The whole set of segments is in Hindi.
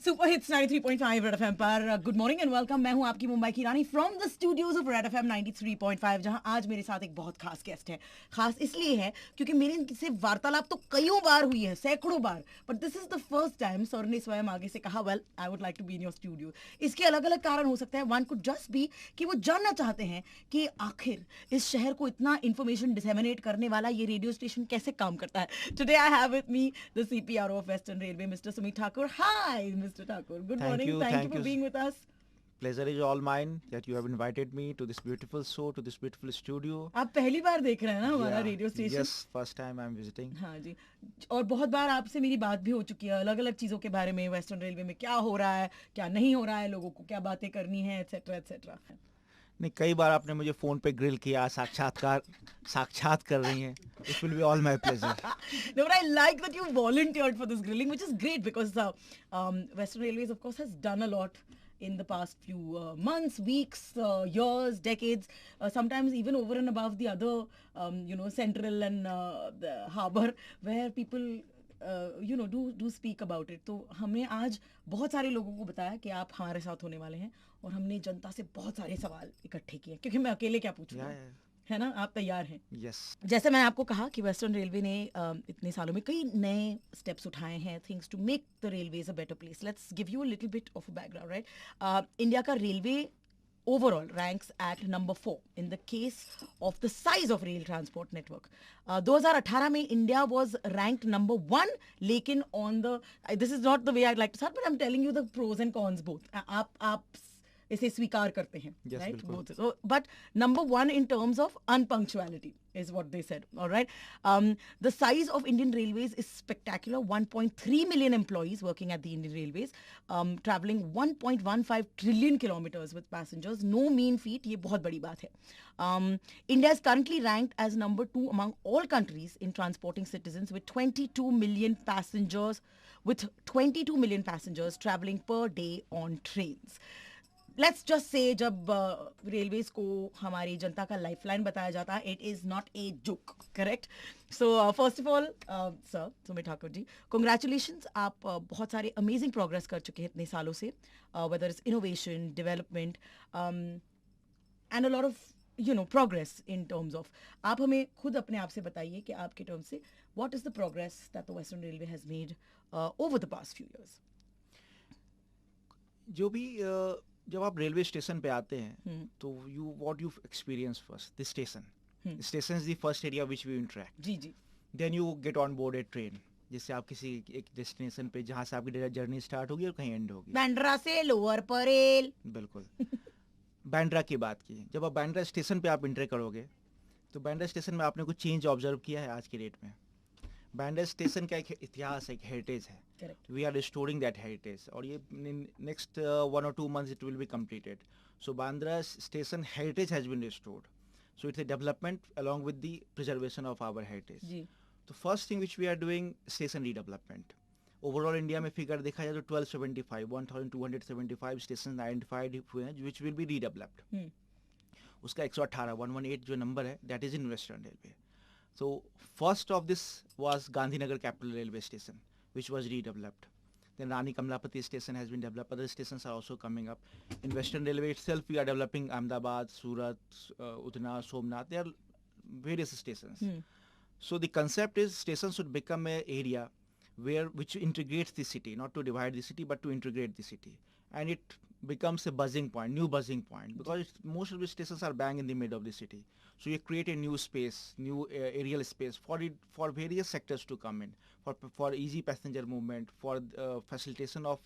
सुपर हिट्स 93.5 रेड एफएम पर गुड मॉर्निंग एंड वेलकम। मैं हूं आपकी मुंबई की रानी from the studios of red FM 93.5, जहां आज मेरे साथ एक बहुत खास गेस्ट है। खास इसलिए है क्योंकि मेरे इनसे वार्तालाप तो कईयों बार हुई है, सैकड़ों बार, but this is the first time sir ने स्वयं आगे से कहा well I would like to be in your studio. इसके अलग अलग कारण हो सकते हैं। वन कुड जस्ट बी कि वो जानना चाहते हैं कि आखिर इस शहर को इतना इंफॉर्मेशन डिसेमिनेट करने वाला ये रेडियो स्टेशन कैसे काम करता है। Today I have with me the CPRO of western railway, mister Sumit Thakur. Hi Mr. Thakur, good morning. Thank you for being with us. Pleasure is all mine that you have invited me to this beautiful show, to this beautiful studio. आप पहली बार देख रहे हैं ना हमारा radio station? Yes, first time I'm visiting. हाँ जी, और बहुत बार आपसे मेरी बात भी हो चुकी है अलग अलग चीज़ों के बारे में, वेस्टर्न रेलवे में क्या हो रहा है, क्या नहीं हो रहा है, लोगों को क्या बातें करनी है, एटसेट्रा एटसेट्रा। नहीं, कई बार आपने मुझे फोन पे ग्रिल किया, साक्षात कर रही हैं. It will be all my pleasure. No, but I like that you volunteered for this grilling, which is great because Western Railways, of course, has done a lot in the past few months, weeks, years, decades, sometimes even over and above the other, Central and the harbour, where people do speak about it. तो हमने आज बहुत सारे लोगों को बताया कि आप हमारे साथ होने वाले हैं, और हमने जनता से बहुत सारे सवाल इकट्ठे किए क्योंकि मैं अकेले क्या पूछूंगा, है ना? आप तैयार हैं? Yes. जैसे मैंने आपको कहा कि वेस्टर्न रेलवे ने इतने सालों में कई नए स्टेप्स उठाए हैं, things to make the railways a better place. Let's give you a little bit of a background, right? India का railway overall ranks at number 4 in the case of the size of rail transport network. 2018 में India was ranked number 1, लेकिन on the, this is not the way I'd like to start, but I'm telling you the pros and cons both. आप इसे स्वीकार करते हैं, yes, right? Both. So, but number 1 in terms of unpunctuality is what they said. All right. The size of Indian Railways is spectacular. 1.3 million employees working at the Indian Railways, traveling 1.15 trillion kilometers with passengers. No mean feat. ये बहुत बड़ी बात है. India is currently ranked as number 2 among all countries in transporting citizens with 22 million passengers, traveling per day on trains. Let's just say जब रेलवेज को हमारी जनता का लाइफलाइन बताया जाता है, it is not a joke, correct? So first of all sir Sumit Thakur ji, congratulations. आप बहुत सारे अमेजिंग प्रोग्रेस कर चुके हैं इतने सालों से, whether is innovation, development and a lot of progress in terms of. आप हमें खुद अपने आप से बताइए कि आपके टर्म से what is the progress that the western railway has made over the past few years. जो भी जब आप रेलवे स्टेशन पे आते हैं तो what you experience first the station is the first area which we interact. जी जी. Then you get on board a train, जिससे आप किसी एक डेस्टिनेशन पे, जहाँ से आपकी जर्नी स्टार्ट होगी और कहीं एंड होगी. बांद्रा से लोअर परेल. बिल्कुल. बांद्रा की बात की, जब आप बांद्रा स्टेशन पे आप इंटर करोगे तो बांद्रा स्टेशन में आपने कुछ चेंज ऑब्जर्व किया है आज की डेट में? बांद्रा स्टेशन का एक इतिहास, एक हेरिटेज है. We are restoring that heritage, और ये next 1 or 2 months it will be completed. So Bandra station heritage has been restored. So it's a development along with the preservation of our heritage. The first thing which we are doing, station redevelopment. Overall India में फिगर देखा जाए तो 1275 स्टेशन आइडेंटिफाइड हुए हैं which will be redeveloped. उसका 118 जो नंबर है, that is in Western Railway. So first of this was Gandhinagar Capital Railway Station, which was redeveloped. Then Rani Kamlapati station has been developed. Other stations are also coming up. In Western Railway itself, we are developing Ahmedabad, Surat, Utna, Somnath. There are various stations. So the concept is stations should become an area which integrates the city, not to divide the city, but to integrate the city. And it becomes a buzzing point, new buzzing point, because most of the stations are bang in the middle of the city. So you create a new space, new aerial space for various sectors to come in, for easy passenger movement, for facilitation of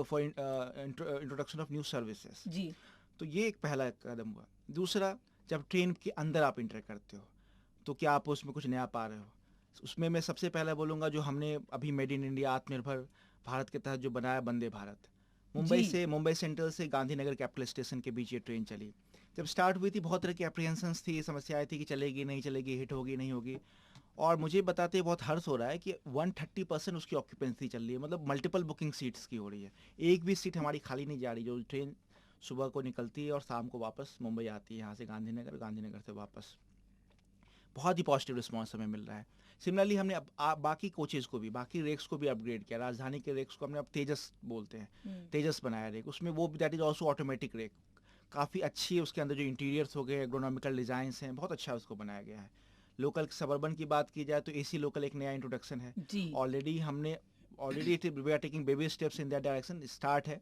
introduction of new services. जी. तो ये एक पहला कदम हुआ. दूसरा, जब ट्रेन के अंदर आप इंटर करते हो तो क्या आप उसमें कुछ नया पा रहे हो? उसमें मैं सबसे पहले बोलूँगा जो हमने अभी मेड इन इंडिया आत्मनिर्भर भारत के तहत जो बनाया वंदे भारत. मुंबई सेंट्रल से गांधीनगर कैपिटल स्टेशन के बीच ये ट्रेन चली. जब स्टार्ट हुई थी बहुत तरह की एप्रीहेंशंस थी, समस्याएं थी कि चलेगी नहीं चलेगी, हिट होगी नहीं होगी. और मुझे बताते बहुत हर्ष हो रहा है कि 130% उसकी ऑक्यूपेंसी चल रही है, मतलब मल्टीपल बुकिंग सीट्स की हो रही है. एक भी सीट हमारी खाली नहीं जा रही. जो ट्रेन सुबह को निकलती है और शाम को वापस मुंबई आती है, यहाँ से गांधीनगर से वापस. बहुत ही पॉजिटिव रिस्पॉन्स हमें मिल रहा है. सिमिलरली हमने बाकी कोचेज़ को भी, बाकी रेक्स को भी अपग्रेड किया। राजधानी के रेक्स को हमने अब तेजस बोलते हैं, तेजस बनाया रेक, उसमें वो that is also automatic rake, काफ़ी अच्छी है। उसके अंदर जो इंटीरियर्स हो गए, एर्गोनॉमिकल डिज़ाइंस हैं, बहुत अच्छा उसको बनाया गया है। लोकल सबर्बन की बात की जाए तो एसी लोकल एक नया इंट्रोडक्शन है। Already we are taking baby steps in that direction, start है।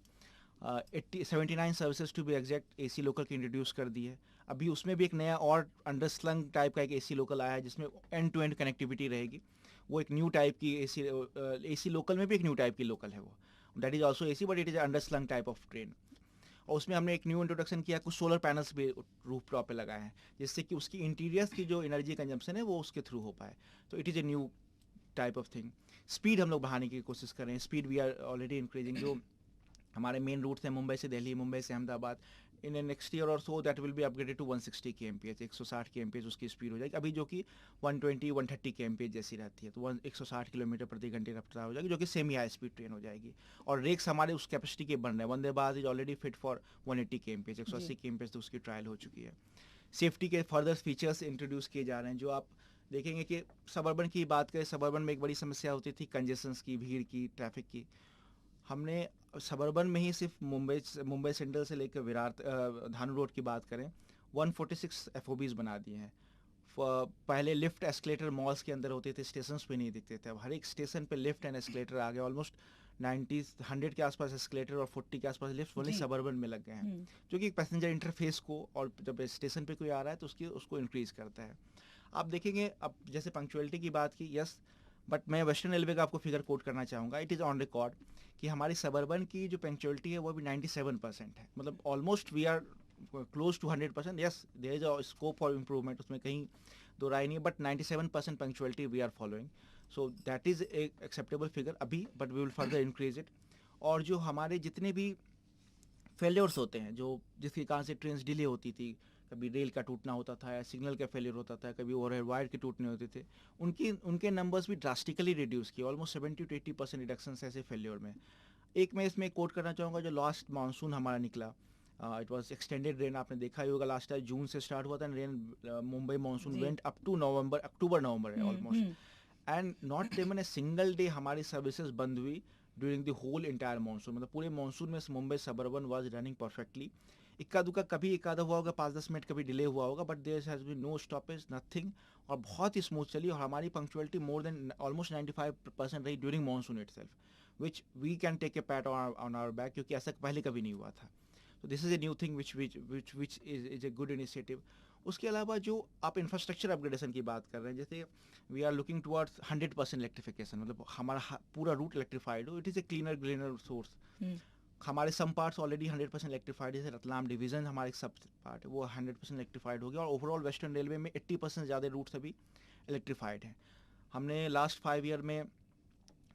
79 services to be exact AC local की इंट्रोड्यूस कर दी है। अभी उसमें भी एक नया और अंडरस्लंग टाइप का एक एसी लोकल आया है जिसमें एंड टू एंड कनेक्टिविटी रहेगी। वो एक न्यू टाइप की एसी लोकल में भी एक न्यू टाइप की लोकल है वो, that is also AC but it is underslung type of train. और उसमें हमने एक न्यू इंट्रोडक्शन किया, कुछ सोलर पैनल्स भी रूफ टॉप पे लगाए हैं जिससे कि उसकी इंटीरियर्स की जो एनर्जी कंजम्पशन है वो उसके थ्रू हो पाए। तो it is a new type of thing. Speed हम लोग बढ़ाने की कोशिश कर रहे हैं, speed we are already increasing. जो हमारे मेन रूट्स हैं मुंबई से दिल्ली, मुंबई से अहमदाबाद, इन नेक्स्ट ईयर और so that will be upgraded to 160 kmph, 160 kmph उसकी स्पीड हो जाएगी। अभी जो कि 120-130 kmph जैसी रहती है, तो 160 किलोमीटर प्रति घंटे रफ्तार हो जाएगी, जो कि सेमी हाई स्पीड ट्रेन हो जाएगी। और रेक्स हमारे उस कैपेसिटी के बन रहे हैं। Vande Bharat is already fit for 180 kmph, 180 kmph तो उसकी ट्रायल हो चुकी है। सेफ्टी के फर्दर फीचर्स इंट्रोड्यूस किए जा रहे हैं, जो आप देखेंगे कि सबर्बन की बात करें, सबर्बन में एक बड़ी समस्या होती थी कंजेशंस की, भीड़ की, ट्रैफिक की। हमने सबर्बन में ही सिर्फ मुंबई सेंट्रल से लेकर विरार धानु रोड की बात करें, 146 FOBs बना दिए हैं। पहले लिफ्ट एस्केलेटर मॉल्स के अंदर होते थे, स्टेशंस पे नहीं दिखते थे, अब हर एक स्टेशन पे लिफ्ट एंड एस्केलेटर आ गए। ऑलमोस्ट 100 के आसपास एस्केलेटर और 40 के आसपास लिफ्ट ओनली सबर्बन में लग गए हैं, जो कि पैसेंजर इंटरफेस को, और जब स्टेशन पे कोई आ रहा है तो उसको इंक्रीज करता है। आप देखेंगे, अब जैसे पंक्चुअलिटी की बात की, यस, बट मैं वेस्टर्न रेलवे का आपको फिगर कोट करना चाहूँगा। इट इज़ ऑन रिकॉर्ड कि हमारी सबर्बन की जो पंक्चुअलिटी है वो भी 97% है, मतलब almost we are close to 100%। Yes, there is a scope for improvement, उसमें कहीं दो राय नहीं है, but 97% punctuality we are following, so that is acceptable figure अभी, but we will further increase it. और जो हमारे जितने भी फेलियर्स होते हैं, जो जिसके कारण से ट्रेन डिले होती थी, कभी रेल का टूटना होता था, या सिग्नल का फेलियर होता था, कभी ओवरहेड वायर के टूटने होते थे, उनके नंबर्स भी ड्रास्टिकली रिड्यूस किए। ऑलमोस्ट 70 to 80% रिडक्शन ऐसे फेलियर में। एक मैं इसमें कोट करना चाहूँगा, जो लास्ट मानसून हमारा निकला, इट वाज एक्सटेंडेड रेन, आपने देखा ही होगा, लास्ट टाइम जून से स्टार्ट हुआ था rain, Mumbai monsoon went up to October November है almost, and not even a single day हमारी सर्विसेज बंद हुई during the whole entire monsoon. मतलब पूरे मानसून में Mumbai suburban was running perfectly. इक्का दुक्का कभी एकाधा हुआ होगा, 5-10 मिनट कभी डिले हुआ होगा, but there has been no stoppage, nothing, और बहुत ही स्मूथ चली। और हमारी पंक्चुअलिटी मोर देन ऑलमोस्ट 95% रही during monsoon itself, which we can take a pat on our back, क्योंकि ऐसा पहले कभी नहीं हुआ था। तो this is a new thing which is a good initiative. उसके अलावा जो आप इंफ्रास्ट्रक्चर अपग्रेडेशन की बात कर रहे हैं, जैसे we are looking towards 100% electrification, मतलब हमारा पूरा रूट इलेक्ट्रीफाइड हो। It is a cleaner greener source. हमारे सम पार्ट्स ऑलरेडी 100% इलेक्ट्रीफाइड है, जैसे रतलाम डिवीजन हमारे सब पार्ट है वो 100% इलेक्ट्रीफाइड हो गया, और ओवरऑल वेस्टर्न रेलवे में 80% ज़्यादा रूट्स अभी इलेक्ट्रीफाइड हैं। हमने लास्ट 5 ईयर में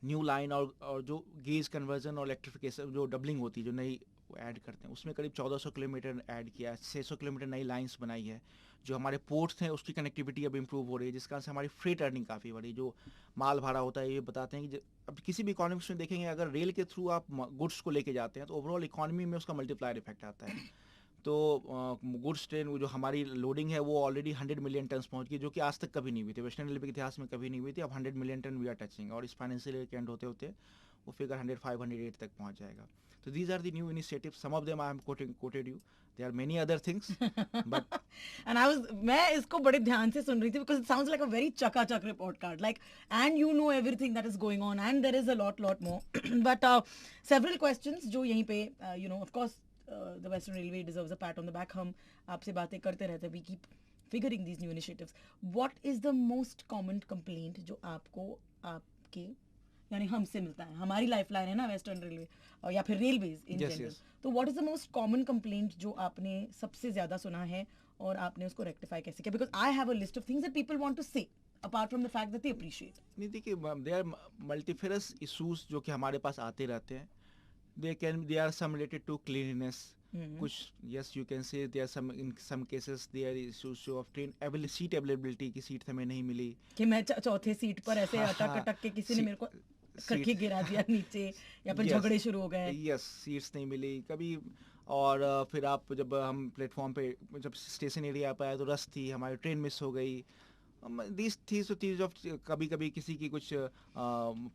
न्यू लाइन और जो गेज कन्वर्जन और इलेक्ट्रिफिकेशन, जो डबलिंग होती है, जो नई ऐड करते हैं, उसमें करीब 1400 किलोमीटर ऐड किया है, 600 किलोमीटर नई लाइंस बनाई है। जो हमारे पोर्ट्स हैं उसकी कनेक्टिविटी अब इंप्रूव हो रही है, जिस कारण से हमारी फ्रेट अर्निंग काफ़ी बढ़ी। जो माल भाड़ा होता है, ये बताते हैं कि अब किसी भी इकोनॉमिक्स में देखेंगे, अगर रेल के थ्रू आप गुड्स को लेके जाते हैं तो ओवरऑल इकोनॉमी में उसका मल्टीप्लायर इफेक्ट आता है। तो गुड्स ट्रेन जो हमारी लोडिंग है वो ऑलरेडी 100 मिलियन टन पहुंच गई, जो कि आज तक कभी नहीं हुई थी, वेस्टर्न रेलवे के इतिहास में कभी नहीं हुई थी। अब 100 million ton we are touching, और इस फाइनेंशियल ईयर के एंड होते होते वो फिगर 105, 108 तक पहुंच जाएगा। तो these are the new initiative, some of them I am quoted you, there are many other things, but and मैं इसको बड़े ध्यान से सुन रही थी, because it sounds like a very चकाचक report card, like, and you know everything that is going on, and there is a lot more, but several questions जो यहीं पे, you know, of course the Western Railway deserves a pat on the back. हम आपसे बातें करते रहते, we keep figuring these new initiatives. What is the most common complaint जो आपको आपके यानी हमसे मिलता है? हमारी लाइफलाइन है ना वेस्टर्न रेलवे, या फिर रेलवेज इन जनरल। तो what is the most common complaint जो आपने सबसे ज्यादा सुना है और आपने उसको रेक्टिफाई कैसे किया? Because I have a list of things that people want to say apart from the fact that they appreciate. नहीं, देखिए, दे आर मल्टीफेरस इशूज जो कि हमारे पास आते रहते हैं। they are some related to cleanliness, कुछ, yes, you can say there are some, in some cases there is issue of train seat availability की सीट हमें नहीं मिली, कि मैं चौथे सीट पर ऐसे अटक के किसी ने मेरे को करके गिरा दिया नीचे, या फिर झगड़े शुरू हो गए, यस, सीट्स नहीं मिली कभी। और फिर आप जब हम प्लेटफॉर्म पे जब स्टेशन एरिया पे आए तो रश थी, हमारी ट्रेन मिस हो गई, these thieves of कभी कभी किसी की कुछ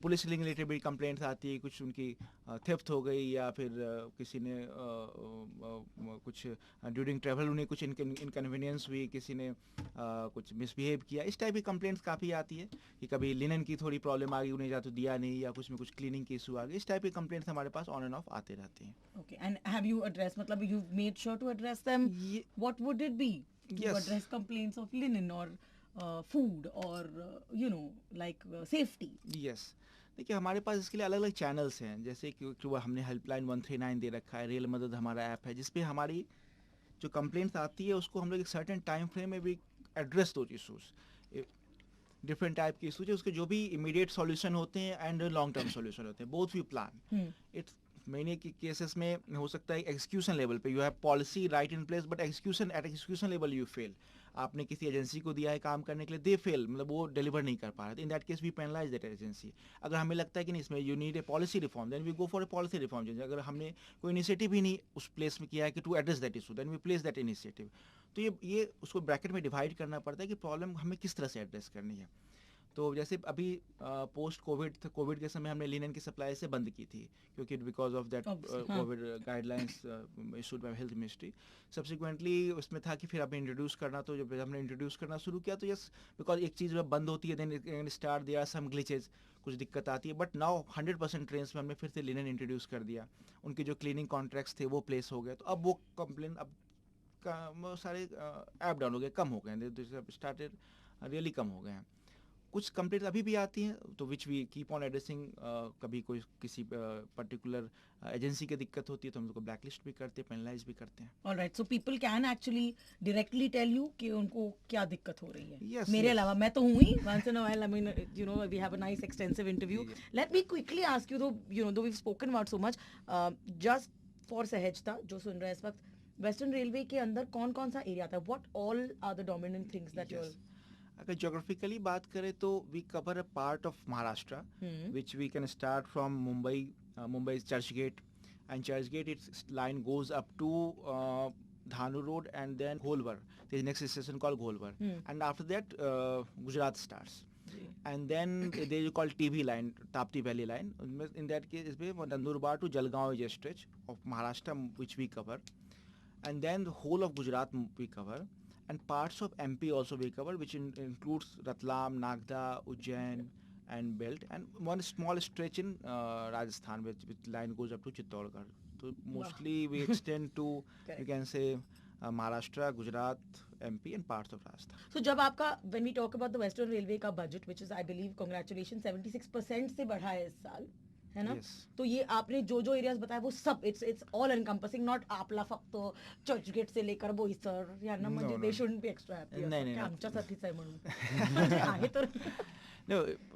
पुलिस रिलेटेड भी कंप्लेंट्स आती है, कुछ उनकी थेफ्ट हो गई या फिर किसी ने कुछ ड्यूरिंग ट्रैवल उन्हें कुछ इनकन्वीनियंस हुई, किसी ने कुछ मिसबिहेव किया, इस टाइप की कंप्लेंट्स काफ़ी आती है कि कभी लिनन की थोड़ी प्रॉब्लम आ गई, उन्हें या तो दिया नहीं या कुछ में कुछ क्लीनिंग की इशू आ गई, इस टाइप की कंप्लेंट्स हमारे पास ऑन एंड ऑफ आते रहते हैं. Okay, and have you addressed, मतलब you made sure to address them? What would it be to Yes. address complaints of linen or food or like safety? Yes, देखिए हमारे पास इसके लिए अलग अलग चैनल्स हैं, जैसे कि वो हमने हेल्पलाइन 139 दे रखा है, रेल मदद हमारा ऐप है, जिसपे हमारी जो कंप्लेंट्स आती है उसको हम लोग एक सर्टेन टाइम फ्रेम में भी एड्रेस दो इशूज़, डिफरेंट टाइप के इशूज है, उसके जो भी इमीडिएट सॉल्यूशन होते हैं एंड लॉन्ग टर्म सॉल्यूशन होते हैं, बोथ वी प्लान इट्स. मैंने के केसेस में हो सकता है एक्सक्यूशन लेवल पे you have policy right in place but execution level you fail. आपने किसी एजेंसी को दिया है काम करने के लिए, दे फेल, मतलब वो डिलीवर नहीं कर पा रहे, in that case we penalise that agency. अगर हमें लगता है कि नहीं इसमें you need a policy reform, then we go for a policy reform. अगर हमने कोई इनिशिएटिव ही नहीं उस प्लेस में किया है कि to address that issue, then we place that initiative. तो ये उसको ब्रैकेट में डिवाइड करना पड़ता है कि प्रॉब्लम हमें किस तरह से एड्रेस करनी है. तो जैसे अभी पोस्ट कोविड के समय हमने लिनन की सप्लाई से बंद की थी, क्योंकि because of that Covid guidelines issued by health ministry. Subsequently उसमें था कि फिर हमें इंट्रोड्यूस करना, तो जब हमने इंट्रोड्यूस करना शुरू किया तो यस, बिकॉज एक चीज़ जब बंद होती है then start there are some glitches, कुछ दिक्कत आती है, बट नाउ 100% ट्रेन्स में हमने फिर से लिनन इंट्रोड्यूस कर दिया. उनके जो क्लीनिंग कॉन्ट्रैक्ट्स थे वो प्लेस हो गए, तो अब वो कंप्लेन अब सारे ऐप डाउन हो गए, कम हो गए, स्टार्टेड रियली कम हो गए हैं. कुछ कंप्लेंट अभी भी आती हैं तो which we keep on addressing. कभी कोई किसी पर्टिकुलर एजेंसी की दिक्कत होती है तो हम उसको ब्लैकलिस्ट भी करते हैं, पेनलाइज भी करते हैं. Alright, so people can actually directly tell you कि उनको क्या दिक्कत हो रही है. Yes, मेरे yes. अलावा मैं तो हूँ ही, once in a while, I mean, we have a nice extensive interview. Let me quickly ask you, though we've spoken about so much, just for सहजता जो सुन रहे हैं इस वक्त, वेस्टर्न रेलवे के अंदर कौन कौन सा एरिया आता है? What all are the dominant things that you अगर जोग्राफिकली बात करें तो we cover a part of Maharashtra which we can start from Mumbai Churchgate, and Churchgate its line goes up to Dahanu road and then घोलवर. there is next station called घोलवर, and after that Gujarat starts, and then there is called TB line, Tapti Valley line. In that case is Nandurbar to Jalgaon is a stretch of Maharashtra which we cover, and then the whole of Gujarat we cover, and parts of MP also we cover, which includes Ratlam, Nagda, Ujjain and belt, and one small stretch in Rajasthan which line goes up to Chittorgarh. So mostly we extend to you can say Maharashtra, Gujarat, MP and parts of Rajasthan. So जब आपका when we talk about the Western Railway का budget, which is I believe congratulations 76% से बढ़ा है इस साल, है ना? Yes. तो ये आपने जो जो एरियाज बताया वो सब इट्स ऑल एनकम्पसिंग, नॉट आपला फक्त चर्चगेट से लेकर बोईसर यांना म्हणजे दे शुडंट बी एक्स्ट्रा हॅपी. नाही आमच्यासाठीच आहे म्हणून आहे तर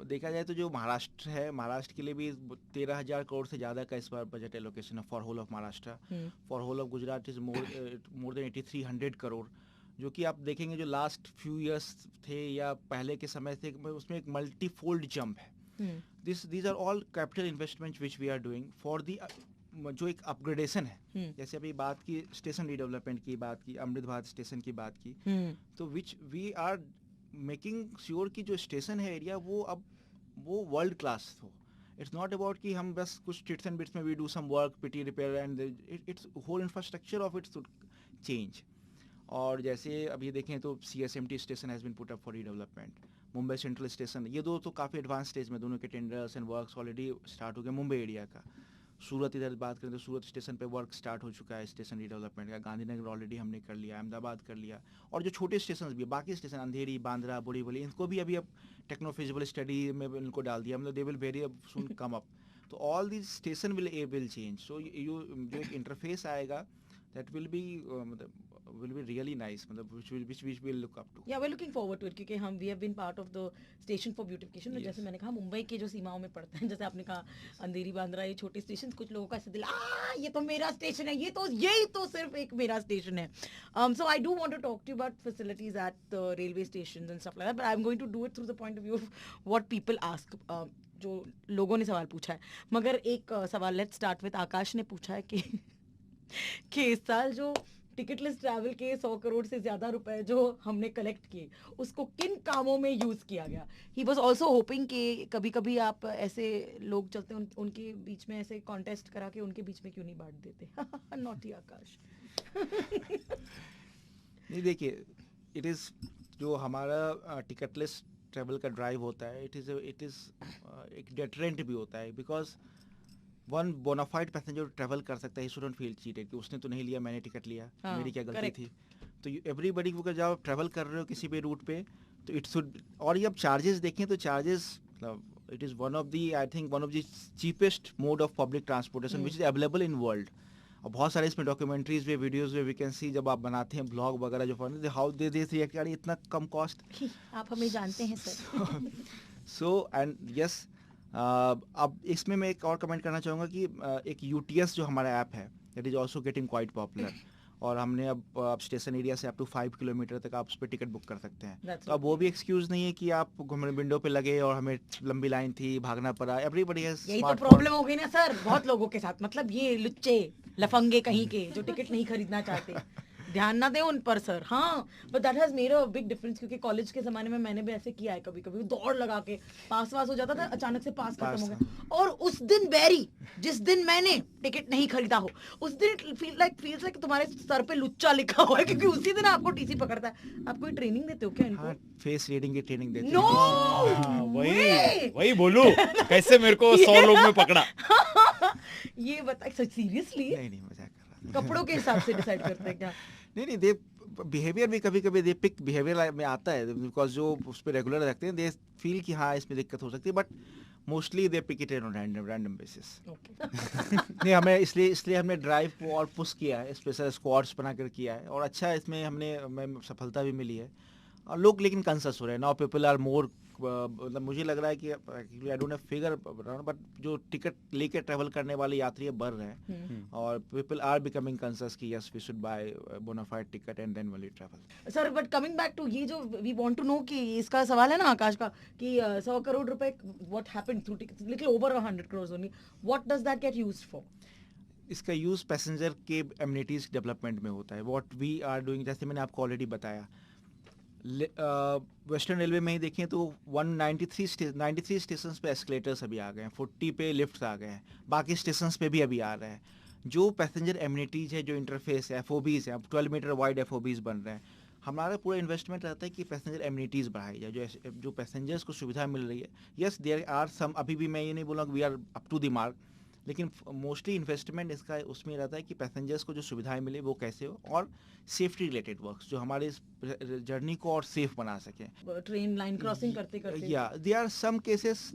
देखा जाए तो जो महाराष्ट्र है, महाराष्ट्र के लिए भी 13,000 करोड़ से ज़्यादा का इस बार बजट एलोकेशन है for whole of Maharashtra. For whole of Gujarat is more than 8,300 crore, जो कि आप देखेंगे जो लास्ट फ्यू इयर्स थे या पहले के समय थे उसमें एक मल्टी फोल्ड जंप है. These are all capital investments which we are doing for the जो एक अपग्रेडेशन है. जैसे अभी बात की स्टेशन रीडेवलपमेंट की बात की, अमृत भारत स्टेशन की बात की, तो which we are making sure कि जो स्टेशन है एरिया वो अब वो वर्ल्ड क्लास हो. इट्स नॉट अबाउट कि हम बस कुछ टिट्स एंड बिट्स में we do some work petty repair and it's whole infrastructure of it's change. और जैसे अभी देखें तो CSMT station has been put up for redevelopment. Mumbai central station, ये दो तो काफ़ी एडवांस स्टेज में, दोनों के tenders and works already start हो गए. मुंबई एरिया का सूरत इधर बात करें तो सूरत स्टेशन पे वर्क स्टार्ट हो चुका है स्टेशन रीडेवलपमेंट का. गांधीनगर ऑलरेडी हमने कर लिया, अहमदाबाद कर लिया, और जो छोटे स्टेशन भी बाकी स्टेशन अंधेरी, बांद्रा, बोरीवली, इनको भी अभी अब टेक्नो फिजिबल स्टडी में इनको डाल दिया, मतलब they will very soon come up. तो all these station will change. So you जो एक इंटरफेस आएगा that will be really nice, which we'll look up to. Yeah, we're looking forward to it क्योंकि हम we have been part of the station for beautification. yes. जैसे मैंने कहा मुंबई के जो सीमाओं में पड़ते हैं, जैसे आपने कहा अंधेरी, बांद्रा, ये छोटे स्टेशन, कुछ लोगों का ऐसे दिल ये तो मेरा स्टेशन है, यही तो सिर्फ एक मेरा स्टेशन है. So I do want to talk to you about facilities at the railway stations and stuff like that, but I'm going to do it through the point of view of what people ask. जो लोगों ने सवाल पूछा है, मगर एक सवाल लेट्स स्टार्ट विद आकाश ने पूछा है कि इस साल जो टिकट लिस्ट ट्रैवल के 100 करोड़ से ज्यादा रुपए जो हमने कलेक्ट किए उसको किन कामों में यूज किया गया. ही वॉज ऑल्सो होपिंग कि कभी कभी आप ऐसे लोग चलते हैं उनके बीच में ऐसे कॉन्टेस्ट करा के उनके बीच में क्यों नहीं बांट देते. नॉटी आकाश. नहीं देखिए, इट इज़ जो हमारा टिकट लिस्ट ट्रैवल का ड्राइव होता है, इट इज़ एक डेटरेंट भी होता है, because one bonafide passenger travel कर सकता है, ही शुडंट फील चीटेड कि उसने तो नहीं लिया, मैंने टिकट लिया, मेरी क्या गलती थी. तो एवरीबडी को जब आप ट्रैवल कर रहे हो किसी भी रूट पे तो इट शुड. और ये आप चार्जेस देखें तो charges it is one of the I think one of the cheapest mode of public transportation which is available in world. और बहुत सारे इसमें डॉक्यूमेंट्रीज में वीडियोस में वी कैन सी जब आप बनाते हैं ब्लॉग वगैरह जो फॉर हाउ दे रिएक्ट, यार इतना कम कॉस्ट. आप हमें जानते हैं सर. सो एंड यस, अब इसमें मैं एक और कमेंट करना चाहूँगा कि एक UTS जो हमारा ऐप है that is also getting quite popular. और हमने अब स्टेशन एरिया से अप टू 5 किलोमीटर तक आप उस पर टिकट बुक कर सकते हैं. तो अब वो भी एक्सक्यूज नहीं है कि आप विंडो पे लगे और हमें लंबी लाइन थी, भागना पड़ा. Everybody has. यही तो प्रॉब्लम हो गई ना सर बहुत लोगों के साथ. मतलब ये लुच्चे लफंगे कहीं के जो टिकट नहीं खरीदना चाहते, ध्यान ना दे उन पर सर. हाँ, but that has made a big difference, क्योंकि कॉलेज के जमाने में मैंने भी ऐसे किया है. कभी कभी दौड़ लगा के पास हो जाता था, अचानक से पास खत्म हो गया. और उस दिन जिस दिन मैंने टिकट नहीं खरीदा हो उस दिन फील्स लाइक तुम्हारे सर पे लुच्चा लिखा हुआ है, क्योंकि उसी दिन आपको टीसी पकड़ता है. आप कोई ट्रेनिंग देते हो क्या इनको? फेस रीडिंग की ट्रेनिंग देते नो, वही बोलू कैसे मेरे को 100 लोग में पकड़ा. ये बता सीरियसली. नहीं मजाक कर रहा था. कपड़ों के हिसाब से डिसाइड करते हैं क्या? नहीं दे बिहेवियर भी कभी कभी दे पिक बिहेवियर में आता है, बिकॉज जो उस पर रेगुलर रखते हैं दे फील कि हाँ इसमें दिक्कत हो सकती है, but mostly they pick it on random basis. नहीं, हमें इसलिए हमने ड्राइव को और पुश किया है, स्पेशल स्क्वाड्स बनाकर किया है, और अच्छा इसमें हमें सफलता भी मिली है. और लोग लेकिन कंसस हो रहे हैं. नाउ पीपल आर मोर, मतलब मुझे लग रहा है कि I don't have figure, but जो टिकट लेके ट्रैवल करने वाले यात्री बढ़ रहे हैं, और पीपल आर बिकमिंग कंसस कि yes we should buy bonafide ticket and then only travel. Sir but coming back to ये जो वी वांट टू नो कि इसका सवाल है ना आकाश का कि 100 करोड़ रुपए what happened through little over 100 crore only, what does that get used for? इसका यूज पैसेंजर के एमिनिटीज डेवलपमेंट में होता है. व्हाट वी आर डूइंग, जैसे मैंने आपको ऑलरेडी बताया, वेस्टर्न रेलवे में ही देखें तो 93 स्टेशन पे एस्केलेटर्स अभी आ गए हैं, 40 पे लिफ्ट्स आ गए हैं, बाकी स्टेशन पे भी अभी आ रहे हैं. जो पैसेंजर एमिनिटीज है, जो इंटरफेस है, FOBs है, 12 मीटर वाइड FOBs बन रहे हैं. हमारा पूरा इन्वेस्टमेंट रहता है कि पैसेंजर एमिनिटीज़ बढ़ाई जाए, जो पैसेंजर्स को सुविधा मिल रही है. यस देयर आर सम, अभी भी मैं ये नहीं बोलूँगा we are up to the mark, लेकिन मोस्टली इन्वेस्टमेंट इसका उसमें रहता है कि पैसेंजर्स को जो सुविधाएं मिले वो कैसे हो, और सेफ्टी रिलेटेड वर्क्स जो हमारे इस जर्नी को और सेफ बना सकें. ट्रेन लाइन क्रॉसिंग करते या there are some cases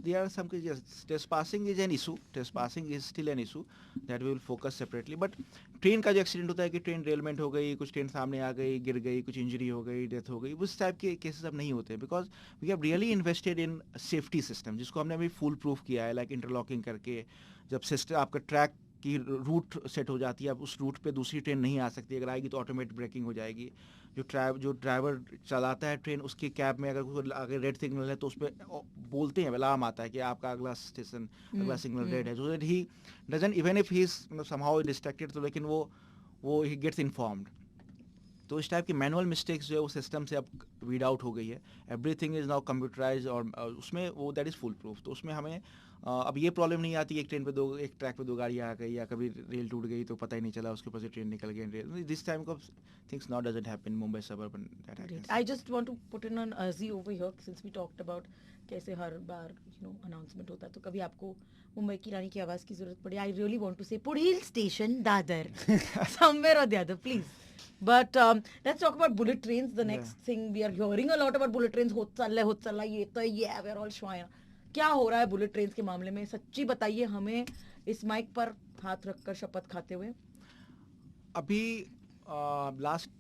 trespassing is an issue, trespassing is still an issue that we will focus separately. But train का जो एक्सीडेंट होता है कि ट्रेन रेलमेंट हो गई, कुछ ट्रेन सामने आ गई, गिर गई, कुछ इंजरी हो गई, डेथ हो गई, उस टाइप के केसेस अब नहीं होते, because we have really invested in safety system, जिसको हमने अभी फुल प्रूफ किया है, लाइक इंटरलॉकिंग करके. जब सिस्टम आपका ट्रैक की रूट सेट हो जाती है, अब उस रूट पे दूसरी ट्रेन नहीं आ सकती, अगर आएगी तो ऑटोमेटिक ब्रेकिंग हो जाएगी. जो ड्राइवर चलाता है ट्रेन, उसके कैब में अगर रेड सिग्नल है तो उस पर बोलते हैं, अलार्म आता है कि आपका अगला स्टेशन, अगला सिग्नल रेड है, so that he doesn't, even if he is somehow distracted, तो लेकिन वो ही गेट्स इन्फॉर्म्ड. तो इस टाइप की मैनुअल मिस्टेक्स जो है वो सिस्टम से अब वीड आउट हो गई है. एवरीथिंग इज नाउ कंप्यूटराइज, और उसमें वो दैट इज़ फुल प्रूफ. तो उसमें हमें अब ये प्रॉब्लम नहीं आती एक ट्रैक पे दो गाड़ियाँ आ गई, या कभी रेल टूट गई तो पता ही नहीं चला, उसके ऊपर से ट्रेन निकल गई. This time of things now doesn't happen Mumbai suburban. I just want to put in on अर्जी over here, since we talked about कैसे हर बार अनाउंसमेंट होता है, तो कभी आपको मुंबई की रानी की आवाज़ की जरूरत पड़ी, आई रियली वांट टू से पुढ़ील स्टेशन दादर समवेयर और the other please. But let's talk about bullet trains. The next thing we are hearing a lot about bullet trains. होत चल ये तो ये we are all श्वाया. क्या हो रहा है बुलेट ट्रेन्स के मामले में? सच्ची बताइए हमें इस माइक पर हाथ रखकर शपथ खाते हुए. अभी लास्ट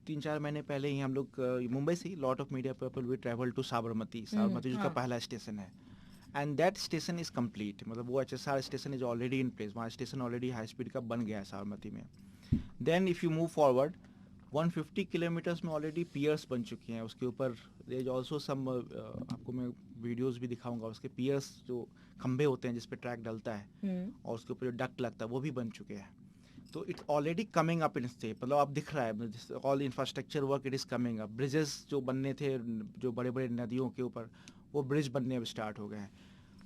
3-4 महीने पहले ही हम लोग मुंबई से lot of media people we travel to Sabarmati जिसका पहला स्टेशन है, and that station is complete. मतलब वो HSR station is already in place, वहाँ स्टेशन ऑलरेडी हाई स्पीड का बन गया है साबरमती में. Then if you move forward 150 kilometres में ऑलरेडी पियर्स बन चुकी हैं. उसके ऊपर देयर इज ऑल्सो सम, आपको मैं वीडियोस भी दिखाऊंगा, उसके पियर्स जो खंभे होते हैं जिस पे ट्रैक डलता है और उसके ऊपर जो डक्ट लगता है वो भी बन चुके हैं. तो it's already coming up in step, मतलब आप दिख रहा है all infrastructure work it is coming up. Bridges जो बनने थे जो बड़े बड़े नदियों के ऊपर, वो ब्रिज बनने अब स्टार्ट हो गए हैं।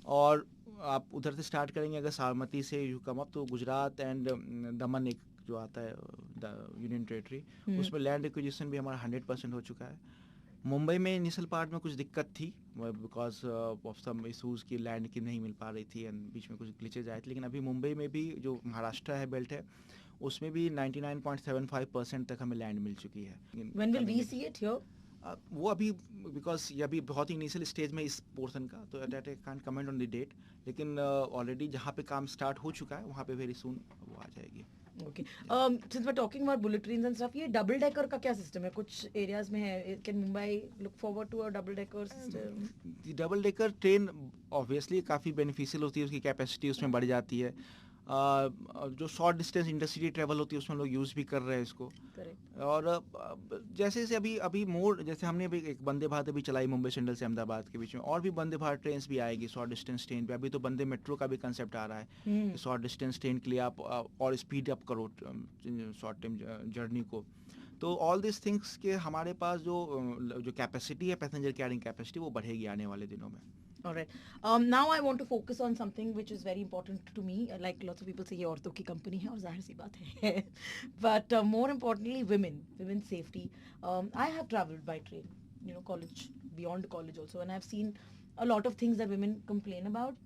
और आप उधर से स्टार्ट करेंगे अगर साबरमती से यू कम अप, तो गुजरात एंड दमन एक जो आता है यूनियन टेरिटरी, उसमें लैंड एक्विजिशन भी हमारा 100% हो चुका है। मुंबई में इनिशियल पार्ट में कुछ दिक्कत थी बिकॉज ऑफ सम इशूज़ की लैंड की नहीं मिल पा रही थी एंड बीच में कुछ ग्लिचेज आए थे, लेकिन अभी मुंबई में भी जो महाराष्ट्र है बेल्ट है उसमें भी 99.75% तक हमें लैंड मिल चुकी है। When will we see it here? वो अभी बिकॉज ये अभी बहुत ही इनिशियल स्टेज में इस पोर्शन का, तो that I can't comment on the date, लेकिन ऑलरेडी जहाँ पे काम स्टार्ट हो चुका है वहाँ पे वेरी सून वो आ जाएगी। Okay. Since we're talking about bullet trains and stuff, ये डबल डेकर का क्या सिस्टम है? कुछ एरियाज में है, can Mumbai look forward to a double decker system? Double decker train obviously काफ़ी बेनिफिशियल होती है, उसकी कैपेसिटी उसमें बढ़ जाती है। जो शॉर्ट डिस्टेंस इंटरसिटी ट्रेवल होती है उसमें लोग यूज़ भी कर रहे हैं इसको। करेक्ट। और जैसे जैसे अभी मोर, जैसे हमने अभी एक वंदे भारत अभी चलाई मुंबई सेंट्रल से अहमदाबाद के बीच में, और भी वंदे भारत ट्रेन भी आएगी शॉर्ट डिस्टेंस ट्रेन पे। अभी तो वंदे मेट्रो का भी कंसेप्ट आ रहा है, शॉर्ट डिस्टेंस ट्रेन के लिए आप और स्पीड अप करो शॉर्ट टाइम जर्नी को। तो ऑल दिस थिंग्स के हमारे पास जो कैपेसिटी है, पैसेंजर कैरिंग कैपेसिटी, वो बढ़ेगी आने वाले दिनों में। All right. Now I want to focus on something which is very important to me. Like lots of people say, ये औरतों की कंपनी है और जाहिर सी बात है. But more importantly, women's safety. I have traveled by train, college, beyond college also, and I've seen a lot of things that women complain about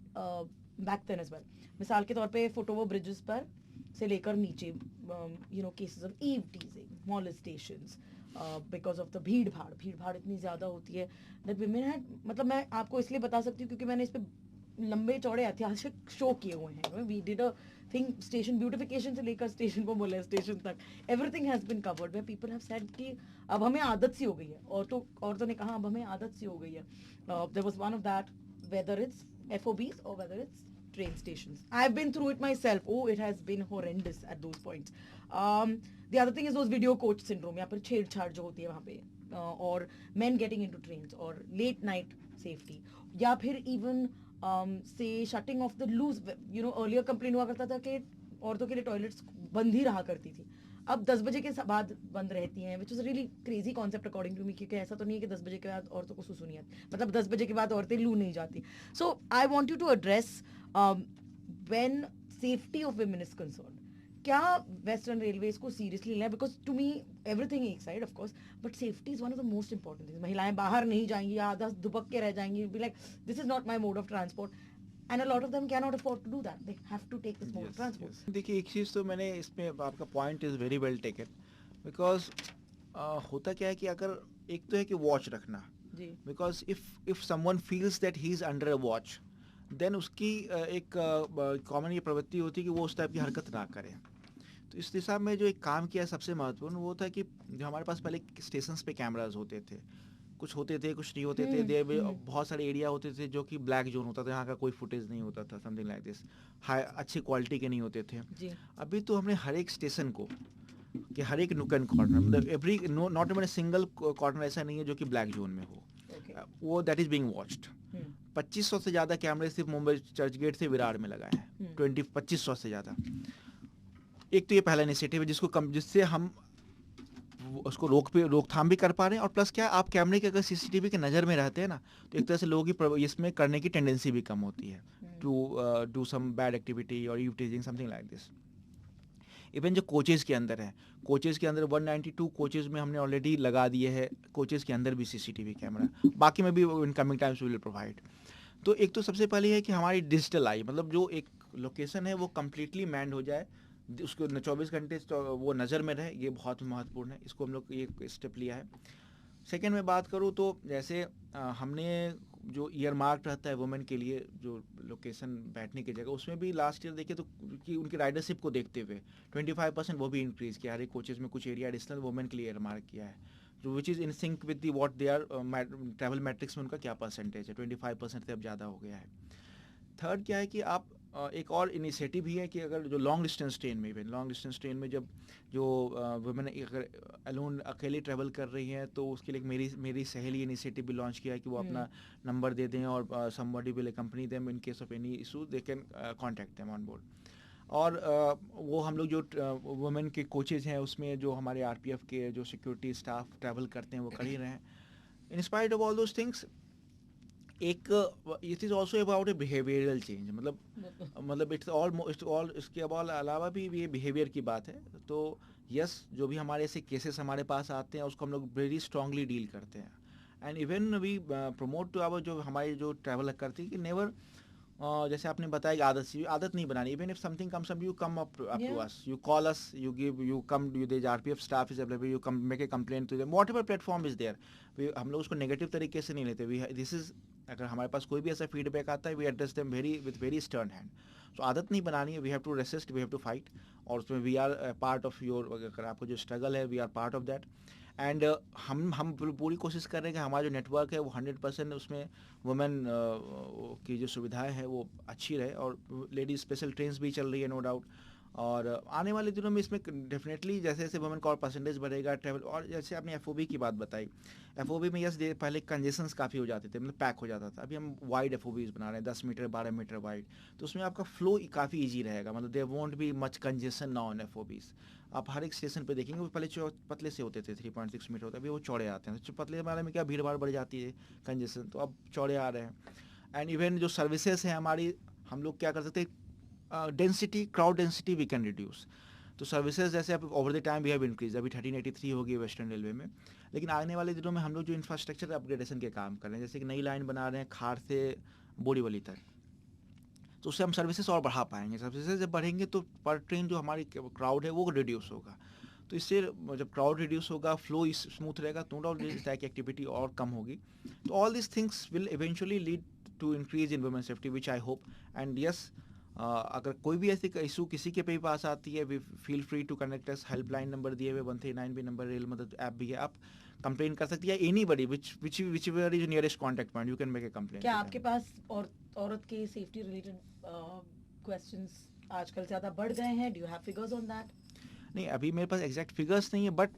back then as well. मिसाल के तौर पे फुटओवर ब्रिजेस पर से लेकर नीचे, cases of eve teasing, molestations. Because of the भीड़ भाड़ इतनी ज़्यादा होती है दैट विमेन हैड, मतलब मैं आपको इसलिए बता सकती हूँ क्योंकि मैंने इस पे लंबे चौड़े ऐतिहासिक शो किए हुए हैं। We did a thing, station beautification से लेकर स्टेशन को मोलेस्टेशन तक, everything has been covered, where people have said कि अब हमें आदत सी हो गई है। औरतों ने कहा अब हमें आदत सी हो गई है। There was one of that, whether it's FOBs or whether it's train stations. I've been through it myself. Oh, it has been horrendous at those points. The other thing is those video coach syndrome, या फिर छेड़छाड़ जो होती है वहाँ पे, और men getting into trains, और late night safety, या फिर even say shutting off the loose, earlier complaint हुआ करता था कि औरतों के लिए टॉयलेट्स बंद ही रहा करती थी, अब 10 बजे के बाद बंद रहती हैं, which is really crazy concept according to me, क्योंकि ऐसा तो नहीं है कि 10 बजे के बाद औरतों को सुसु नहीं आती, मतलब 10 बजे के बाद औरतें लू नहीं जाती। So I want you to address when safety of women is concern, क्या वेस्टर्न रेलवेज को सीरियसली लें? बिकॉज टू मी एवरीथिंग एक side of course, but safety is one of the most important things. महिलाएं बाहर नहीं जाएंगी, आधा दुबक के रह जाएंगी, be like this is not my mode of transport, and a lot of them cannot afford to do that. They have to take this mode of transport. देखिए एक चीज़ तो मैंने इसमें, आपका point is very well taken, because होता क्या है कि अगर एक तो है कि वॉच रखना, because if someone feels that he is under a watch, then उसकी एक कॉमन ये प्रवृत्ति होती है कि वो उस टाइप की हरकत ना करे। तो इस दिशा में जो एक काम किया सबसे महत्वपूर्ण वो था कि जो हमारे पास पहले स्टेशंस पे कैमराज होते थे, कुछ होते थे कुछ नहीं होते थे, बहुत सारे एरिया होते थे जो कि ब्लैक जोन होता था, यहाँ का कोई फुटेज नहीं होता था, समथिंग लाइक दिस, अच्छी क्वालिटी के नहीं होते थे। अभी तो हमने हर एक स्टेशन को, कि हर एक नुक एंड कॉर्नर, मतलब every not even single corner ऐसा नहीं है जो कि ब्लैक जोन में हो, वो दैट इज बीइंग वॉच्ड। 2500 से ज़्यादा कैमरे सिर्फ मुंबई चर्च गेट से विरार में लगाए हैं, 2500 से ज़्यादा। एक तो ये पहला इनिशिएटिव है जिससे हम उसको रोकथाम भी कर पा रहे हैं, और प्लस क्या, आप कैमरे के अगर सीसीटीवी के नज़र में रहते हैं ना, तो एक तरह से लोगों की इसमें करने की टेंडेंसी भी कम होती है to do some bad activity और eve teasing, something like this. Even जो कोचेज़ के अंदर है, कोचेज़ के अंदर 192 कोचेज़ में हमने ऑलरेडी लगा दिए हैं, कोचेज़ के अंदर भी सीसीटीवी कैमरा, बाकी में भी in coming times will provide. तो एक तो सबसे पहले है कि हमारी डिजिटल आई, मतलब जो एक लोकेशन है वो कम्प्लीटली मैन्ड हो जाए, उसको 24 घंटे वो नज़र में रहे, ये बहुत महत्वपूर्ण है, इसको हम लोग एक स्टेप लिया है। सेकेंड में बात करूँ तो जैसे हमने जो ईयर मार्क रहता है वुमेन के लिए, जो लोकेशन बैठने की जगह, उसमें भी लास्ट ईयर देखे तो कि उनकी राइडरशिप को देखते हुए 25% वो भी इंक्रीज़ किया, हर एक कोचेज़ में कुछ एरिया एडिशनल वुमेन के लिए ईयर मार्क किया है, जो which is in sync with the what they are travel matrix में उनका क्या परसेंटेज है, 25% से अब ज़्यादा हो गया है। थर्ड क्या है कि आप एक और इनिशिएटिव भी है कि अगर जो लॉन्ग डिस्टेंस ट्रेन में जब जो वुमेन अगर अलोन अकेले ट्रैवल कर रही हैं, तो उसके लिए मेरी सहेली इनिशिएटिव भी लॉन्च किया है कि वो अपना नंबर दे दें और somebody will accompany them in case of any issue, they can contact them on board. और वो हम लोग जो वुमेन के कोचेज हैं उसमें जो हमारे आरपीएफ के जो सिक्योरिटी स्टाफ ट्रैवल करते हैं वो कर ही रहे हैं. In spite of all those things, एक it is also about a behavioural change. मतलब इट्स ऑल इसके अलावा भी ये बिहेवियर की बात है. तो यस, जो भी हमारे ऐसे केसेस हमारे पास आते हैं उसको हम लोग वेरी स्ट्रांगली डील करते हैं. And even we promote to our जो हमारे जो ट्रैवल करती है कि नेवर, जैसे आपने बताया कि आदत नहीं बनानी. Even if something comes up, you come up to us, you call us, you come, there RPF staff is available, you come make a complaint to them, whatever platform is there. हम लोग उसको नेगेटिव तरीके से नहीं लेते. दिस इज, अगर हमारे पास कोई भी ऐसा फीडबैक आता है, we address them with very stern hand. So आदत नहीं बनानी है. We have to resist, we have to fight. और उसमें we are part of your, अगर आपको जो स्ट्रगल है, we are part of that. And हम पूरी कोशिश कर रहे हैं कि हमारा जो नेटवर्क है वो 100% उसमें वुमेन की जो सुविधाएं हैं वो अच्छी रहे. और लेडीज स्पेशल ट्रेन्स भी चल रही है, नो डाउट. और आने वाले दिनों में इसमें डेफिनेटली जैसे जैसे वुमेन का और परसेंटेज बढ़ेगा ट्रैवल. और जैसे आपने एफओबी की बात बताई, एफओबी में यस पहले कंजेशंस काफ़ी हो जाते थे, मतलब पैक हो जाता था. अभी हम वाइड एफओबीज बना रहे हैं, 10 मीटर 12 मीटर वाइड. तो उसमें आपका फ्लो काफ़ी ईजी रहेगा. मतलब there won't be much congestion now on FOBs. आप हर एक स्टेशन पे देखेंगे वो पहले पतले से होते थे, 3.6 मीटर होता है, अभी वो चौड़े आते हैं. तो पतले वाले में क्या भीड़ भाड़ बढ़ जाती है, कंजेशन, तो अब चौड़े आ रहे हैं. एंड इवन जो सर्विसेज हैं हमारी, हम लोग क्या कर सकते हैं, density, crowd density we can reduce. तो सर्विसेज जैसे अब over the time we have increase. अभी 1383 होगी वेस्टर्न रेलवे में. लेकिन आने वाले दिनों में हम लोग जो इंफ्रास्ट्रक्चर अपग्रेडेशन के काम कर रहे हैं, जैसे कि नई लाइन बना रहे हैं खार से बोरीवली तक, तो उससे हम सर्विसेज और बढ़ा पाएंगे. सर्विसेज जब बढ़ेंगे तो पर ट्रेन जो हमारी क्राउड है वो रिड्यूस होगा. तो इससे जब क्राउड रिड्यूस होगा, फ्लो स्मूथ रहेगा, तो नो डाउट की एक्टिविटी और कम होगी. तो all this things will eventually lead to increase in women safety, which I hope. And yes, अगर कोई भी ऐसी इशू किसी के पे पास आती है, we feel free to connect us. Helpline number दिए हुए 139 भी नंबर, रेल मदद ऐप भी है, आप कंप्लेन कर सकती है. Anybody which is nearest contact point, you can make a complain. क्या आपके पास औरत के सेफ्टी रिलेटेड क्वेश्चंस आजकल ज्यादा बढ़ गए हैं? Do you have figures on that? नहीं, अभी मेरे पास एग्जैक्ट फिगर्स नहीं है, बट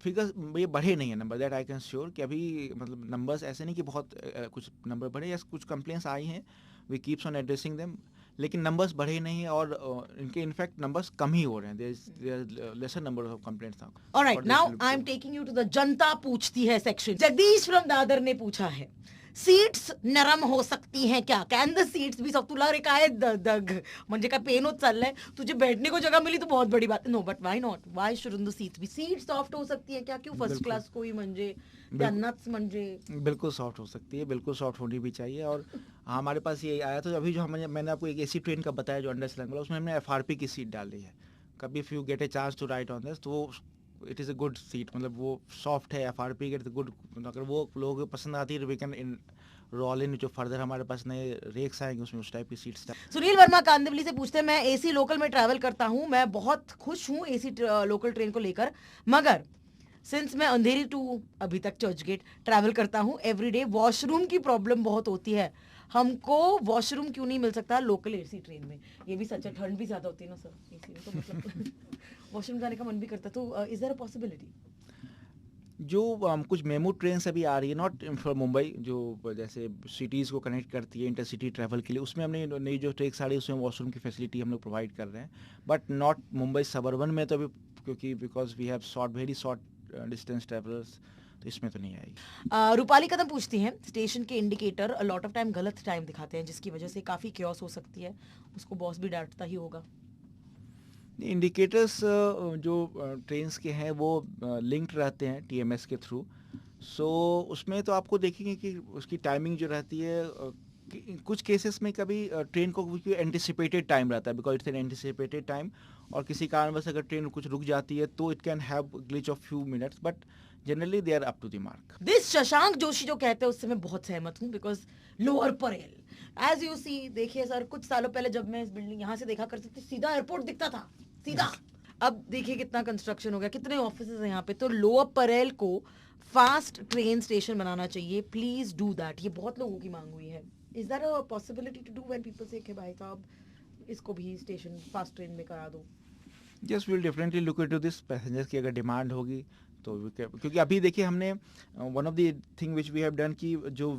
फिगर्स ये बढ़े नहीं है number, that I can sure. कि अभी मतलब नंबर्स ऐसे नहीं कि बहुत कुछ नंबर बढ़े, या कुछ कंप्लेंट्स आई हैं, we keeps on addressing them. लेकिन नंबर्स बढ़े नहीं है, और इनके इनफैक्ट नंबर्स कम ही हो रहे हैं. There lesser number of complaints now. Alright, now I am taking you to the जनता पूछती है सेक्शन. जगदीश फ्रॉम दादर ने पूछा है, सीट्स नरम हो सकती हैं क्या? कैन द सीट्स भी सॉफ्ट? तुला रे काय दग म्हणजे का पेन होत चाललंय, तुझे बैठने को जगह मिली तो बहुत बड़ी बात. No, but why not? Why shouldn't the seats be? Seat soft हो सकती है क्या? क्यों फर्स्ट क्लास कोई म्हणजे त्यांनाच म्हणजे बिल्कुल सॉफ्ट हो सकती है, बिल्कुल सॉफ्ट होनी भी चाहिए. और हमारे पास ये आया तो अभी जो मैंने आपको एक एसी ट्रेन का बताया जो अंडर स्लैंग वाला, उसमें हमने एफआरपी की सीट डाली है. कभी if you get a chance to ride on this, तो it is a good seat. मतलब वो सॉफ्ट है, एफआरपी गेट गुड. अगर वो लोगों को पसंद आती है, वी कैन रोल इन जो फर्दर हमारे पास नए रेक्स आएंगे उसमें उस टाइप की सीट्स. सुनील वर्मा कांदिवली से पूछते हैं, मैं एसी लोकल में ट्रैवल करता हूं, मैं बहुत खुश हूं एसी लोकल ट्रेन को लेकर, मगर सिंस मैं अंधेरी टू अभी तक चर्चगेट ट्रैवल करता हूं एवरीडे, वॉशरूम की प्रॉब्लम बहुत होती है. हमको वॉशरूम क्यों नहीं मिल सकता लोकल एसी ट्रेन में? ये भी सच है, ठंड भी ज्यादा होती है ना सर एसी में, तो मतलब वॉशरूम जाने का मन भी करता. तो इज देयर अ पॉसिबिलिटी? जो कुछ मेमू ट्रेन अभी आ रही है, नॉट फ्रॉम मुंबई, जो जैसे सिटीज़ को कनेक्ट करती है इंटरसिटी ट्रैवल के लिए, उसमें हमने नई जो ट्रेक्स आ रही है उसमें वॉशरूम की फैसिलिटी हम लोग प्रोवाइड कर रहे हैं. बट नॉट मुंबई सबर्बन में तो अभी, क्योंकि because we have very short distance travellers, तो इसमें तो नहीं आएगी. रूपाली कदम पूछती हैं, स्टेशन के इंडिकेटर लॉट ऑफ टाइम गलत टाइम दिखाते हैं, जिसकी वजह से काफ़ी क्योस हो सकती है, उसको बॉस भी डांटता ही होगा. इंडिकेटर्स जो ट्रेन्स के हैं वो लिंक्ड रहते हैं टीएमएस के थ्रू. सो उसमें तो आपको देखेंगे कि उसकी टाइमिंग जो रहती है, कुछ केसेस में कभी ट्रेन को एंटिसिपेटेड टाइम रहता है, because it's an anticipated time, और किसी कारणवश अगर ट्रेन कुछ रुक जाती है तो it can have glitch of few minutes, but generally they are up to the mark. This Shashank Joshi जो कहते हैं उससे मैं बहुत सहमत हूँ, because Lower Parel as you see, देखिए सर, कुछ सालों पहले जब मैं इस बिल्डिंग यहाँ से देखा करती थी, सीधा एयरपोर्ट दिखता था, सीधा. अब देखिए कितना कंस्ट्रक्शन हो गया, कितने ऑफिसेज हैं यहाँ पे. तो लोअर परेल को फास्ट ट्रेन स्टेशन बनाना चाहिए, प्लीज डू दैट. ये बहुत लोगों की मांग हुई है. Is that a possibility to do when people say कि भाई साहब इसको भी स्टेशन फास्ट ट्रेन में करा दो? Yes, will definitely look into this. Passengers की अगर डिमांड होगी तो क्योंकि अभी देखिए हमने one of the thing which we have done कि जो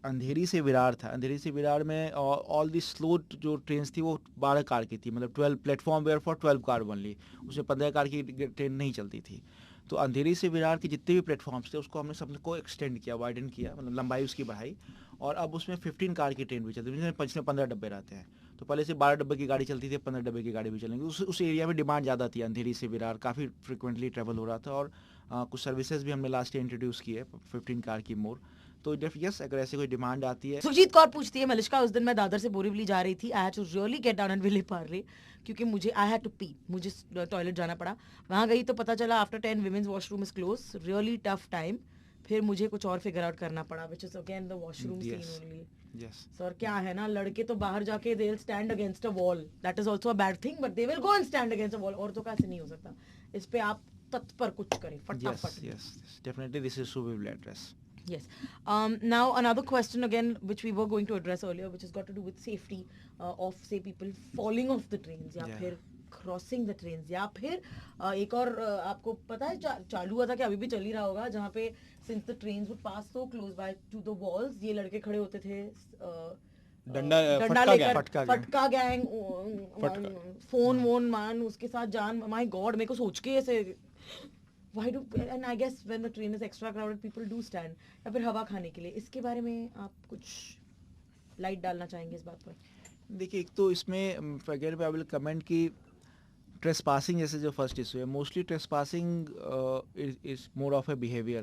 अंधेरी से विरार था, अंधेरी से विरार में ऑल दी स्लो जो ट्रेन्स थी वो 12 कार की थी, मतलब 12 platform were for 12 car only, उसमें 15 कार की ट्रेन नहीं चलती थी। तो अंधेरी से विरार के जितने भी प्लेटफॉर्म्स थे उसको हमने सबको एक्सटेंड किया, वाइडन किया, मतलब लंबाई उसकी बढ़ाई, और अब उसमें 15 कार की ट्रेन भी चलती है, जिसमें 15 डब्बे रहते हैं। तो पहले से 12 डब्बे की गाड़ी चलती थी, 15 डब्बे की गाड़ी भी चलेंगी। उस एरिया में डिमांड ज़्यादा थी, अंधेरी से विरार काफ़ी फ्रिक्वेंटली ट्रेवल हो रहा था, और कुछ सर्विसेज भी हमने लास्ट ईयर इंट्रोड्यूस की है 15 कार की मोर। तो यस, अगर ऐसे कोई डिमांड आती है। सुखजीत कौर पूछती है, मलिश्का उस दिन मैं दादर से बोरीवली जा रही थी, I had to really get down and Vile Parle, क्योंकि मुझे आई हैड टू पी, मुझे टॉयलेट जाना पड़ा। वहाँ गई तो पता चला after 10 women's washroom is close, really tough time. फिर मुझे कुछ और फिगर आउट करना पड़ा, which is again the washroom scene only. Yes sir क्या है ना, लड़के तो बाहर जाके they will stand against a wall, that is also a bad thing, but they will go and stand against a wall. और तो कैसे नहीं हो सकता, इस पे आप तत्पर कुछ करें फटाफट। yes, definitely this issue we will address. Yes. Now another question again, which we were going to address earlier, which has got to do with safety of say people falling off the trains, या फिर क्रॉसिंग द ट्रेन्स, या फिर एक और आपको पता है चालू हुआ था कि अभी भी चल ही रहा होगा, जहाँ पे since the trains would pass so close by two the walls, ये लड़के खड़े होते थे डंडा लेकर, फटका गैंग, फोन वोन मान उसके साथ जान, माय गॉड, मेरे को सोच के ऐसे why do, and I guess when the train is extra crowded people do stand, या फिर हवा खाने के लिए। इसके बारे में आप कुछ लाइट डालना चाहेंगे इस बात पर? देखिए, एक तो इसमें अगेन आई विल कमेंट कि ट्रेसपासिंग जैसे जो फर्स्ट इशू है, mostly trespassing is more of A behaviour,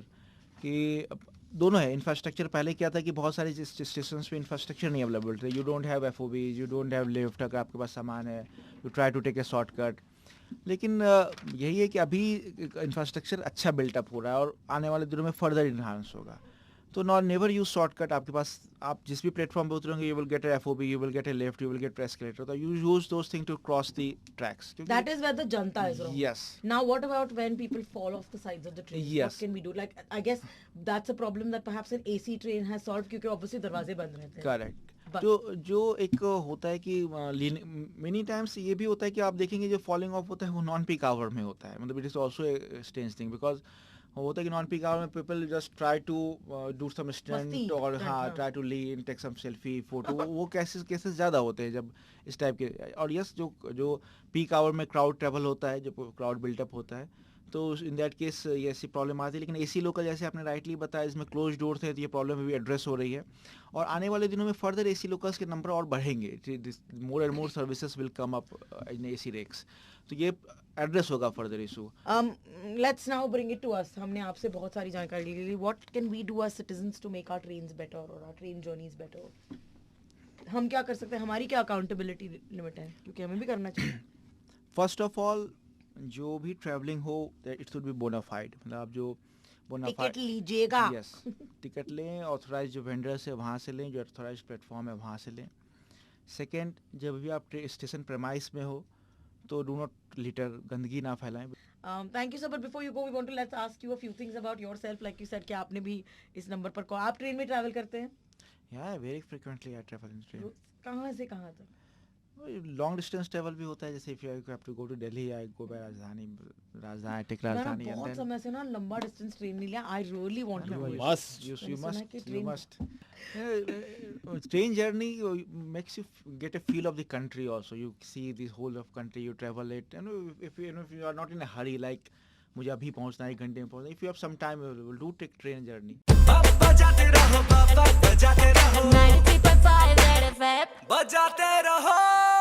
कि दोनों है। इंफ्रास्ट्रक्चर पहले क्या था कि बहुत सारे स्टेशन पे इंफ्रास्ट्रक्चर नहीं अवेलेबल थे, you don't have FOBs, you don't have lift, अगर आपके पास सामान है you try to take a shortcut. लेकिन यही है कि अभी इंफ्रास्ट्रक्चर अच्छा बिल्टअप हो रहा है और आने वाले दिनों में फर्दर इन्हांस होगा। तो नॉट नेवर यूज शॉर्टकट, आपके पास आप जिस भी प्लेटफॉर्म पे उतरेंगे you will get a FOB, you will get a left, you will get escalator, तो you use those thing to cross the tracks. That is where the janta is wrong. Yes. Now what about when people fall off the sides of the train? Yes. What can we do? Like I guess that's a problem that perhaps an AC train has solved, क्योंकि obviously दरवाजे बंद रहते हैं। करेक्ट। जो एक होता है कि मेनी टाइम्स ये भी होता है कि आप देखेंगे जो फॉलिंग ऑफ होता है वो नॉन पीक आवर में होता है, मतलब it is also a strange thing, because होता है कि नॉन पीक आवर में people just try to do some stunt, और हाँ try to lean, take some selfie photo, वो केसेस ज़्यादा होते हैं जब इस टाइप के। और यस, जो पीक आवर में क्राउड ट्रेवल होता है, जो क्राउड बिल्टअप होता है, तो इन दैट केस ये ऐसी प्रॉब्लम आती है। लेकिन AC लोकल जैसे आपने राइटली बताया, इसमें क्लोज डोर थे, तो ये प्रॉब्लम भी एड्रेस हो रही है, और आने वाले दिनों में फर्दर AC लोकल्स के नंबर और बढ़ेंगे, more and more services will come up in AC rakes, तो ये एड्रेस होगा further issue. Let's now bring it to us. हमने आपसे बहुत सारी जानकारी ले ली। What can we do as citizens to make our trains better और आवर ट्रेन जर्नीज बेटर? हम क्या कर सकते हैं, हमारी क्या अकाउंटेबिलिटी लिमिट है, क्योंकि हमें भी करना चाहिए। फर्स्ट ऑफ ऑल, जो भी ट्रैवलिंग हो इट शुड बी बोनाफाइड, मतलब आप जो बोनाफाइड टिकट लीजिएगा, यस, टिकट लें, ऑथराइज जो वेंडर्स है वहाँ से लें, जो ऑथराइज प्लेटफॉर्म है वहाँ से लें। सेकंड, जब भी आप स्टेशन प्रेमाइस में हो तो डू नॉट लिटर, गंदगी ना फैलाएं। Thank you sir, but before you go we want to let's ask you a few things about yourself. Like you said कि आपने भी इस नंबर पर कॉल, आप ट्रेन में ट्रैवल करते हैं? या very frequently I travel in train. कहाँ से कहाँ तक? लॉन्ग डिस्टेंस ट्रैवल भी होता है, जैसे if you have to go to Delhi, I go by Rajdhani take Rajdhani, and बहुत समय से ना लंबा डिस्टेंस ट्रेन नहीं लिया। I really want to you गो। must train journey makes you get a feel of the country also, you see the whole of country, you travel it, and if you are not in a hurry, like मुझे अभी पहुंचना है, 1 घंटे में पहुंचना, if you have some time you will do take train journey। बजाते रहो 93.5 Red FM, बजाते रहो।